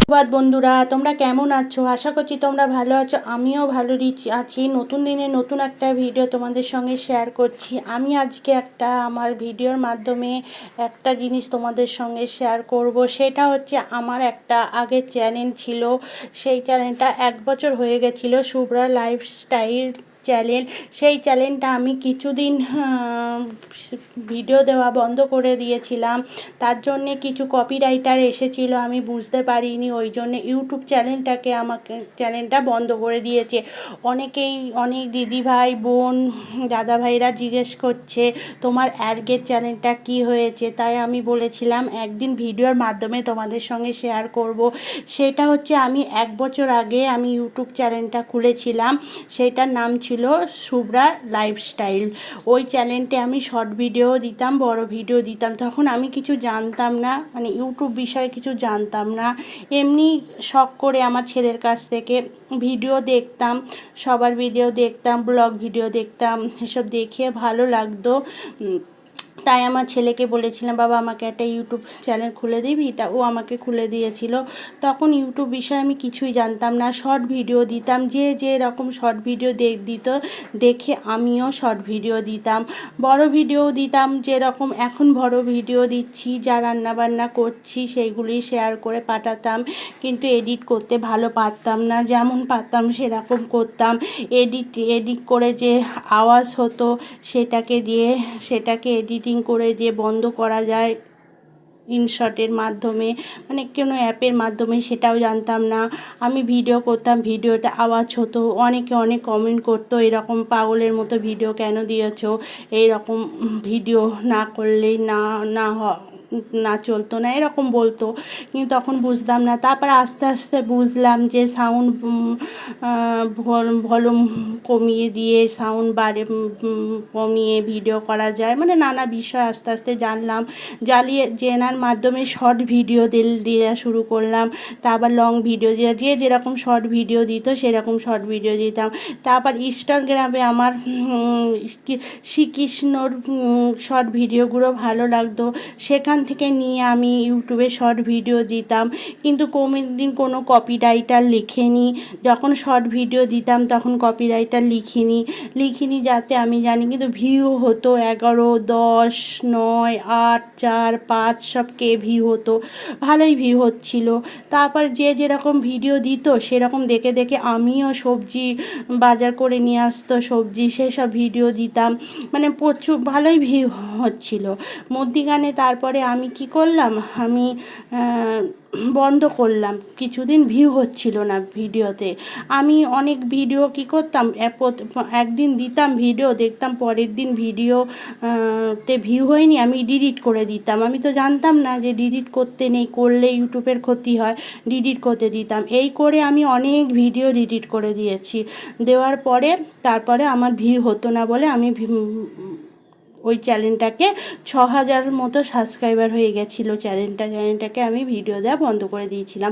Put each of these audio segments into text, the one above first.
সুপ্রভাত বন্ধুরা, তোমরা কেমন আছো? আশা করছি তোমরা ভালো আছো। আমিও ভালো আছি। নতুন দিনে নতুন একটা ভিডিও তোমাদের সঙ্গে শেয়ার করছি। আমি আজকে আমার ভিডিওর মাধ্যমে একটা জিনিস তোমাদের সঙ্গে শেয়ার করব। সেটা হচ্ছে আমার একটা আগের চ্যানেল ছিল, সেই চ্যানেলটা 1 বছর হয়ে গেছিলো, শুভ্রা লাইফস্টাইল চ্যানেল। সেই চ্যানেলটা আমি কিছুদিন ভিডিও দেওয়া বন্ধ করে দিয়েছিলাম। তার জন্যে কিছু কপিরাইটার এসেছিলো, আমি বুঝতে পারিনি, ওই জন্য ইউটিউব চ্যানেলটা বন্ধ করে দিয়েছে। অনেক দিদিভাই, বোন, দাদাভাইরা জিজ্ঞেস করছে তোমার আগের চ্যানেলটা কি হয়েছে। তাই আমি বলেছিলাম একদিন ভিডিওর মাধ্যমে তোমাদের সঙ্গে শেয়ার করব। সেটা হচ্ছে আমি 1 বছর আগে আমি ইউটিউব চ্যানেলটা খুলেছিলাম। সেইটার নাম ছিল শুভ্রা লাইফস্টাইল। ওই চ্যানেলটা আমি শর্ট ভিডিও দিতাম, বড় ভিডিও দিতাম। তখন আমি কিছু জানতাম না, মানে ইউটিউব বিষয়ে কিছু জানতাম না। এমনি শখ করে আমার ছেলের কাছ থেকে ভিডিও দেখতাম, সবার ভিডিও দেখতাম, ব্লগ ভিডিও দেখতাম, এসব দেখে ভালো লাগতো। তাই আমার ছেলেকে বলেছিলাম, বাবা আমাকে একটা ইউটিউব চ্যানেল খুলে দিবি? তা ও আমাকে খুলে দিয়েছিল। তখন ইউটিউব বিষয়ে আমি কিছুই জানতাম না, শর্ট ভিডিও দিতাম। যে রকম শর্ট ভিডিও দিত দেখে আমিও শর্ট ভিডিও দিতাম, বড় ভিডিও দিতাম। যেরকম এখন বড় ভিডিও দিচ্ছি, যা রান্নাবান্না করছি সেইগুলি শেয়ার করে পাঠাতাম। কিন্তু এডিট করতে ভালো পারতাম না, যেমন পারতাম সেরকম করতাম। এডিট করে যে আওয়াজ হতো সেটাকে এডিটিং করে যে বন্ধ করা যায় ইনশটের মাধ্যমে, মানে কোনো অ্যাপের মাধ্যমে, সেটাও জানতাম না। আমি ভিডিও করতাম, ভিডিওটা আওয়াজ হতো, অনেকে অনেক কমেন্ট করতো এরকম পাগলের মতো ভিডিও কেন দিয়েছো, এইরকম ভিডিও না করলেই না চলতো না, এরকম বলতো। কিন্তু তখন বুঝতাম না। তারপর আস্তে আস্তে বুঝলাম যে সাউন্ড ভলিউম কমিয়ে দিয়ে সাউন্ড কমিয়ে ভিডিও করা যায়, মানে নানা বিষয় আস্তে আস্তে জানার মাধ্যমে শর্ট ভিডিও দেওয়া শুরু করলাম। তারপর লং ভিডিও যেরকম শর্ট ভিডিও দিত সেরকম শর্ট ভিডিও দিতাম। তারপর ইনস্টাগ্রামে আমার শ্রীকৃষ্ণর শর্ট ভিডিওগুলো ভালো লাগতো, সেখান থেকে নিয়ে আমি ইউটিউবে শর্ট ভিডিও দিতাম। কিন্তু কোনোদিন কোনো কপিরাইটার লিখেনি। যখন শর্ট ভিডিও দিতাম তখন কপিরাইটার লিখিনি যাতে আমি জানি, কিন্তু ভিউ হতো 11, 10, 9, 8, 4, 5 সব ভিউ হতো, ভালোই ভিউ হচ্ছিল। তারপর যেরকম ভিডিও দিত সেরকম দেখে দেখে আমিও সবজি বাজার করে নিয়ে আসতো, সবজি, সেসব ভিডিও দিতাম, মানে প্রচুর ভালোই ভিউ হচ্ছিল। মধ্যিখানে তারপরে আমি কি করলাম, আমি বন্ধ করলাম। কিছুদিন ভিউ হচ্ছিল না ভিডিওতে। আমি অনেক ভিডিও কি করতাম, একদিন দিতাম ভিডিও, দেখতাম পরের দিন তে ভিউ হয়নি, আমি ডিলিট করে দিতাম। আমি তো জানতাম না যে ডিলিট করতে নেই, করলে ইউটিউবের ক্ষতি হয়, ডিলিট করতে দিতাম। এই করে আমি অনেক ভিডিও ডিলিট করে দিয়েছি। দেওয়ার পরে তারপরে আমার ভিউ হতো না বলে আমি ওই চ্যানেলটাকে 6,000 মতো সাবস্ক্রাইবার হয়ে গেছিলো চ্যানেলটাকে আমি ভিডিও দেওয়া বন্ধ করে দিয়েছিলাম।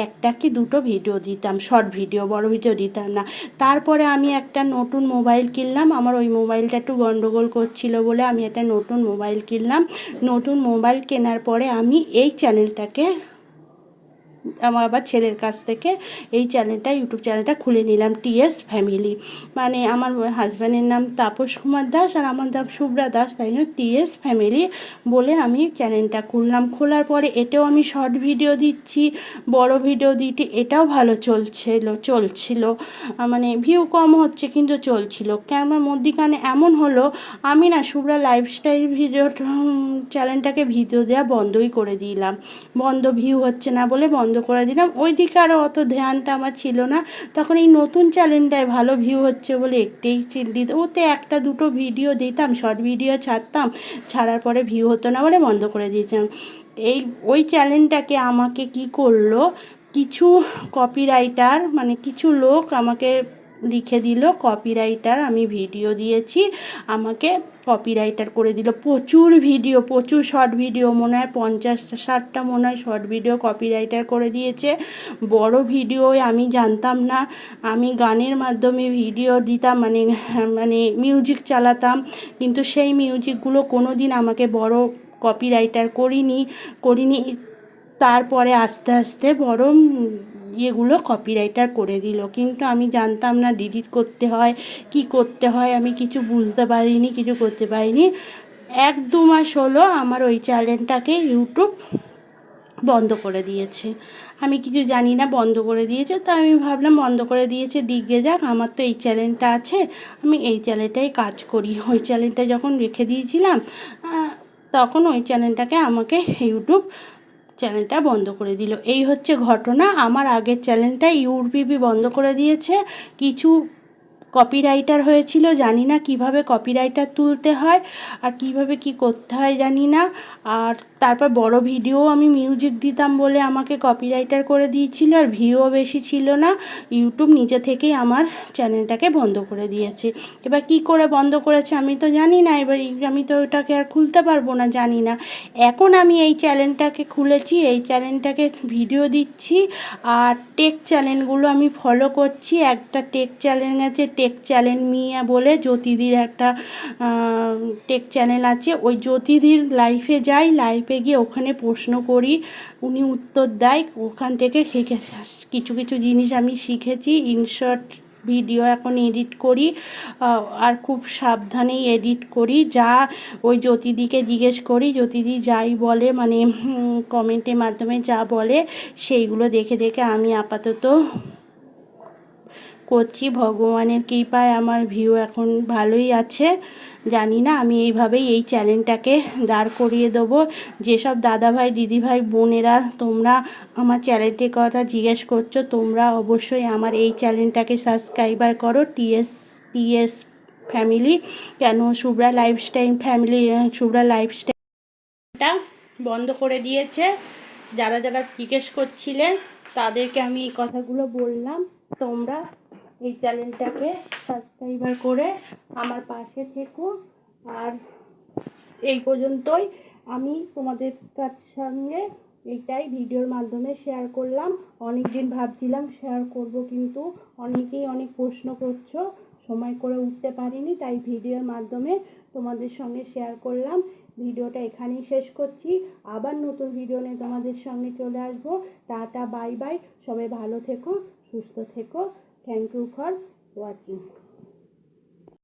একটা কি দুটো ভিডিও দিতাম, শর্ট ভিডিও, বড় ভিডিও দিতাম না। তারপরে আমি একটা নতুন মোবাইল কিনলাম। আমার ওই মোবাইলটা একটু গন্ডগোল করছিল বলে আমি একটা নতুন মোবাইল কিনলাম। নতুন মোবাইল কেনার পরে আমি এই চ্যানেলটাকে আমার আবার ছেলের কাছ থেকে ইউটিউব চ্যানেলটা খুলে নিলাম, টিএস ফ্যামিলি। মানে আমার হাজব্যান্ডের নাম তাপস কুমার দাস আর আমার নাম শুভ্রা দাস, তাই জন্য টিএস ফ্যামিলি বলে আমি চ্যানেলটা খুললাম। খোলার পরে এটাও আমি শর্ট ভিডিও দিচ্ছি, বড় ভিডিও দিচ্ছি, এটাও ভালো চলছিল। মানে ভিউ কম হচ্ছে কিন্তু চলছিল। কেন মধ্যিখানে এমন হলো, আমি না শুভ্রা লাইফস্টাইল চ্যানেলটাকে ভিডিও দেওয়া বন্ধই করে দিলাম। ভিউ হচ্ছে না বলে বন্ধ করে দিলাম। ওই দিকে আরও অত ধ্যানটা আমার ছিল না। তখন এই নতুন চ্যানেলটায় ভালো ভিউ হচ্ছে বলে একটাই চিন্তিত, ওতে একটা দুটো ভিডিও দিতাম, শর্ট ভিডিও ছাড়ার পরে ভিউ হতো না বলে বন্ধ করে দিয়েছিলাম। ওই চ্যানেলটাকে আমাকে কি করলো, কিছু কপিরাইটার, মানে কিছু লোক আমাকে লিখে দিল কপিরাইটার, আমি ভিডিও দিয়েছি, আমাকে কপিরাইটার করে দিল। প্রচুর শর্ট ভিডিও, মনে হয় 50-60টা মনে হয় শর্ট ভিডিও কপিরাইটার করে দিয়েছে। বড় ভিডিও আমি জানতাম না, আমি গানের মাধ্যমে ভিডিও দিতাম, মানে মিউজিক চালাতাম, কিন্তু সেই মিউজিকগুলো কোনো দিন আমাকে বড় কপিরাইটার করিনি। তারপরে আস্তে আস্তে বড় ইয়েগুলো কপিরাইটার করে দিল, কিন্তু আমি জানতাম না ডিলিট করতে হয় কি করতে হয়, আমি কিছু বুঝতে পারিনি, কিছু করতে পারিনি। 1-2 মাস হলো আমার ওই চ্যানেলটাকে ইউটিউব বন্ধ করে দিয়েছে। আমি কিছু জানি না, বন্ধ করে দিয়েছে। তো আমি ভাবলাম বন্ধ করে দিয়েছে, দিগে যাক, আমার তো এই চ্যানেলটা আছে, আমি এই চ্যানেলটাই কাজ করি। ওই চ্যানেলটা যখন রেখে দিয়েছিলাম তখন ওই চ্যানেলটাকে আমাকে ইউটিউব চ্যানেলটা বন্ধ করে দিল। এই হচ্ছে ঘটনা। আমার আগের চ্যানেলটা ইউটিউবই বন্ধ করে দিয়েছে। কিছু কপিরাইটার হয়েছিল, জানি না কিভাবে কপিরাইটার তুলতে হয় আর কিভাবে কি করতে হয় জানি না। আর তারপর বড় ভিডিও আমি মিউজিক দিতাম বলে আমাকে কপিরাইটার করে দিয়েছিল, আর ভিউও বেশি ছিল না। ইউটিউব নিজে থেকেই আমার চ্যানেলটাকে বন্ধ করে দিয়েছে। এবার কি করে বন্ধ করেছে আমি তো জানি না, এবার আমি তো ওটাকে আর খুলতে পারবো না, জানি না। এখন আমি এই চ্যানেলটাকে খুলেছি, এই চ্যানেলটাকে ভিডিও দিচ্ছি, আর টেক চ্যানেলগুলো আমি ফলো করছি। একটা টেক চ্যানেল আছে, টেক চ্যানেল মিয়া বলে, জ্যোতিদির একটা টেক চ্যানেল আছে। ওই জ্যোতিদির লাইফে যাই, লাইফে গিয়ে ওখানে প্রশ্ন করি, উনি উত্তর দেয়। ওখান থেকে কিছু কিছু জিনিস আমি শিখেছি। ইনশর্ট ভিডিও এখন এডিট করি, আর খুব সাবধানেই এডিট করি। যা ওই জ্যোতিদিকে জিজ্ঞেস করি, জ্যোতিদি যাই বলে, মানে কমেন্টের মাধ্যমে যা বলে সেইগুলো দেখে দেখে আমি আপাতত করছি। ভগবানের কৃপায় আমার ভিউ এখন ভালোই আছে। জানি না, আমি এইভাবেই এই চ্যানেলটাকে দাঁড় করিয়ে দেবো। যেসব দাদাভাই দিদিভাই বোনেরা তোমরা আমার চ্যানেলটির কথা জিজ্ঞেস করছো, তোমরা অবশ্যই আমার এই চ্যানেলটাকে সাবস্ক্রাইবার করো, টিএস ফ্যামিলি। কেন শুভ্রা লাইফস্টাইল ফ্যামিলি, শুভ্রা লাইফস্টাইলটা বন্ধ করে দিয়েছে। যারা যারা জিজ্ঞেস করছিলেন তাদেরকে আমি এই কথাগুলো বললাম। তোমরা এই চ্যানেলটাকে সাবস্ক্রাইবার করে আমার পাশে থেকো। আর এই পর্যন্তই আমি তোমাদের সঙ্গে এইটাই ভিডিওর মাধ্যমে শেয়ার করলাম। অনেক দিন ভাবছিলাম শেয়ার করব, কিন্তু অনেকেই অনেক প্রশ্ন করছো, সময় করে উঠতে পারিনি, তাই ভিডিওর মাধ্যমে তোমাদের সঙ্গে শেয়ার করলাম। ভিডিওটা এখানেই শেষ করছি। আবার নতুন ভিডিও নিয়ে তোমাদের সঙ্গে চলে আসবো। Tata, bye bye. সবাই ভালো থেকো, সুস্থ থেকো। Thank you for watching.